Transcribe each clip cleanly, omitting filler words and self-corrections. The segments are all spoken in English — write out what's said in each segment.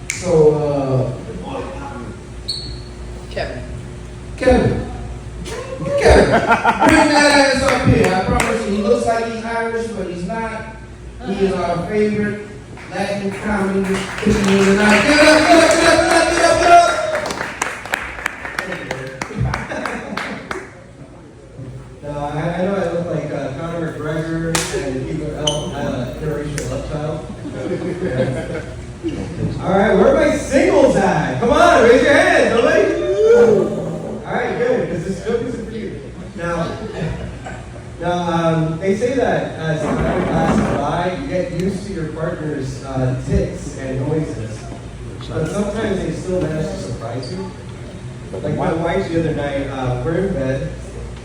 So, Kevin. Kevin. Kevin, bring that ass up here. I promise you, he looks like he's Irish, but he's not. He is our favorite Latin comedy comedian of the night. Get up, get up, get up, get up, get up, No, I know I look like Conor McGregor and Hugo L. Interracial love child. All right, where are my singles at? Come on, raise your hands, nobody. All right, good, because this joke isn't for you. Now, they say that as time passes by, you get used to your partner's tics and noises, but sometimes they still manage to surprise you. Like my wife the other night, we're in bed,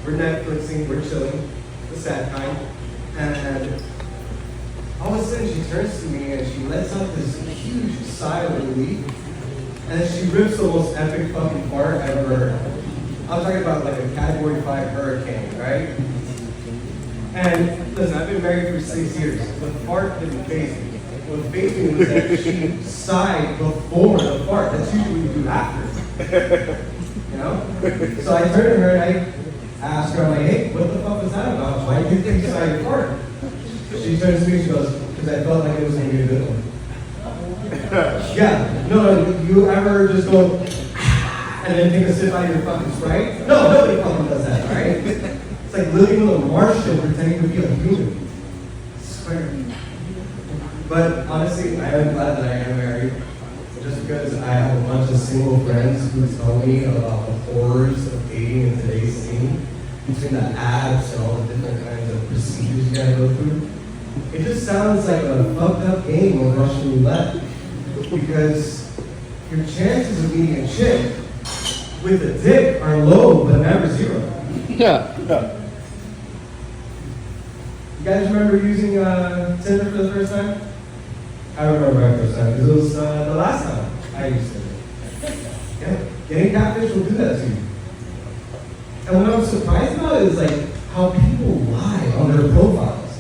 we're Netflixing, we're chilling, the sad kind, and all of a sudden she turns to me and she lets out this huge sigh of relief, and then she rips the most epic fucking fart I've ever heard. I'm talking about like a Category 5 hurricane, right? And listen, I've been married for 6 years. The fart didn't faze me. What fazed me was that she sighed before the fart. That's usually what you do after. You know? So I turned to her and I asked her, I'm like, hey, what the fuck was that about? Why did you think you sighed your fart? She turns to me and she goes, because I felt like it was going to be a good one. Yeah, no, you ever just go and then take a sip out of your fucking Sprite? No, nobody fucking does that, right? It's like living with a Martian pretending to be a human. I swear. But honestly, I am glad that I am married. Just because I have a bunch of single friends who tell me about the horrors of dating in today's scene, between the apps and all the different kinds of procedures you gotta go through. It just sounds like a fucked up game of Russian roulette. Because your chances of meeting a chick with a dick are low, but never zero. Yeah. You guys remember using Tinder for the first time? I remember my first time, because it was the last time I used Tinder. Yeah, getting catfish will do that to you. And what I'm surprised about is like how people lie on their profiles.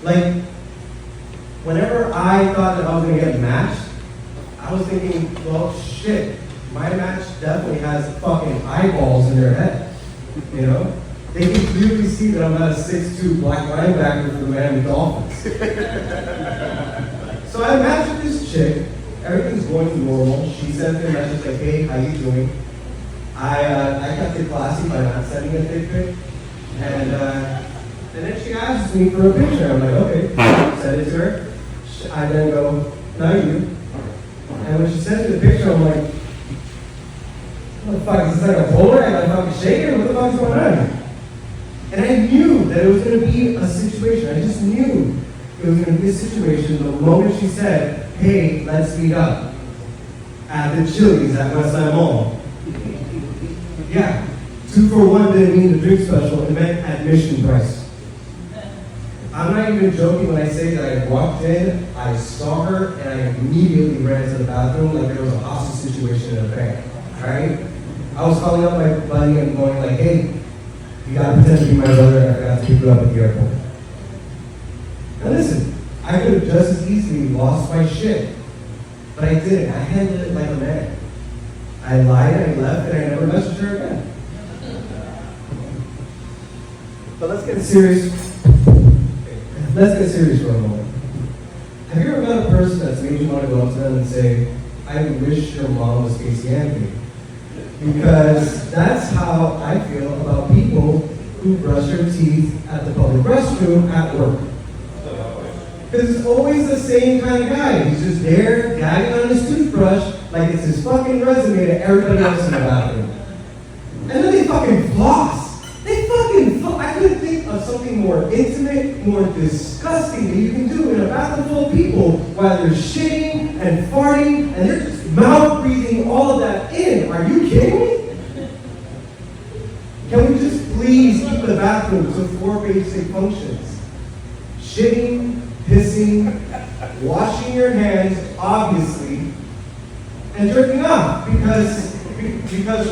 Like, whenever I thought that I was gonna get matched, I was thinking, well, shit, my match definitely has fucking eyeballs in their head. You know? They can clearly see that I'm not a 6'2" black linebacker for the Miami Dolphins. So I matched with this chick. Everything's going normal. She sent me a message like, hey, how you doing? I kept it classy by not sending a dick pic. And then she asks me for a picture. I'm like, okay, send it to her. I then go, no, you. And when she sends me the picture, I'm like, what the fuck, is this like a Polaroid? Am I fucking shaking? What the fuck's going on? And I knew that it was going to be a situation. I just knew it was going to be a situation the moment she said, hey, let's meet up at the Chili's at Westside Mall. Yeah, 2 for 1 didn't mean the drink special, it meant admission price. I'm not even joking when I say that I walked in, I saw her, and I immediately ran to the bathroom like there was a hostage situation in a bank, right? I was calling up my buddy and going like, hey, you gotta pretend to be my brother, and I forgot to pick you up at the airport. Now listen, I could have just as easily lost my shit, but I didn't. I handled it like a man. I lied, I left, and I never messaged her again. But let's get serious. Let's get serious for a moment. Have you ever met a person that's made you want to go up to them and say, I wish your mom was Casey Anthony? Because that's how I feel about people who brush their teeth at the public restroom at work. Because it's always the same kind of guy. He's just there, gagging on his toothbrush, like it's his fucking resume to everybody else in the bathroom. And then they fucking floss. They fucking floss. I couldn't think of something more intimate, more disgusting that you can do in a bathroom full of people while they're shitting and farting and they're just mouth breathing all of that in. Are you kidding me? Can we just please keep the bathroom to 4 basic functions? Shitting, pissing, washing your hands, obviously, and jerking off. Because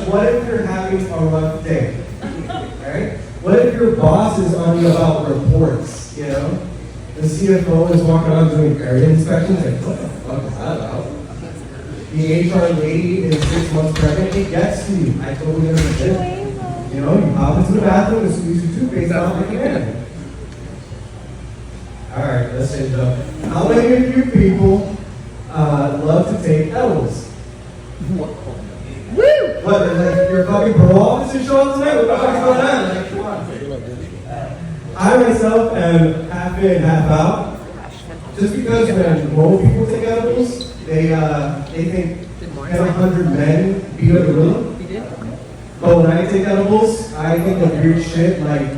what if you're having a rough day? Right? What if your boss is on you about reports, you know? The CFO is walking around doing area inspections, like, what the fuck fuck is that about? The HR lady is 6 months pregnant. It gets to you. I totally understand. You know, you pop into the bathroom and squeeze your toothpaste out like a man. Alright, let's change it up. How many of you people love to take edibles? Woo! What, like your fucking parole officer showing up tonight? What the fuck is going on? Like, come on. I myself am half in, half out. Just because when normal people take edibles, they think 100 men beat a gorilla. But when I take edibles, I think of weird shit like,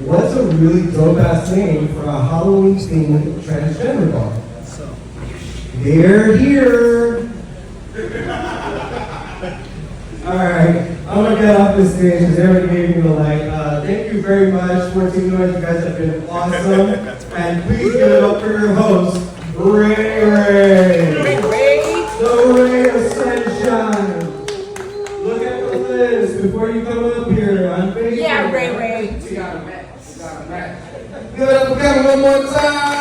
what's a really dope ass name for a Halloween themed transgender bar? They're here. Alright, I'm gonna get off this stage because everybody gave me the light. Thank you very much, 14 Noise. You guys have been awesome. And please give it up for your host, Ray Ray. The ray of sunshine. Look at the list before you come up here on Facebook. Yeah, Ray Ray. We got a match. Give it up for Kevin one more time.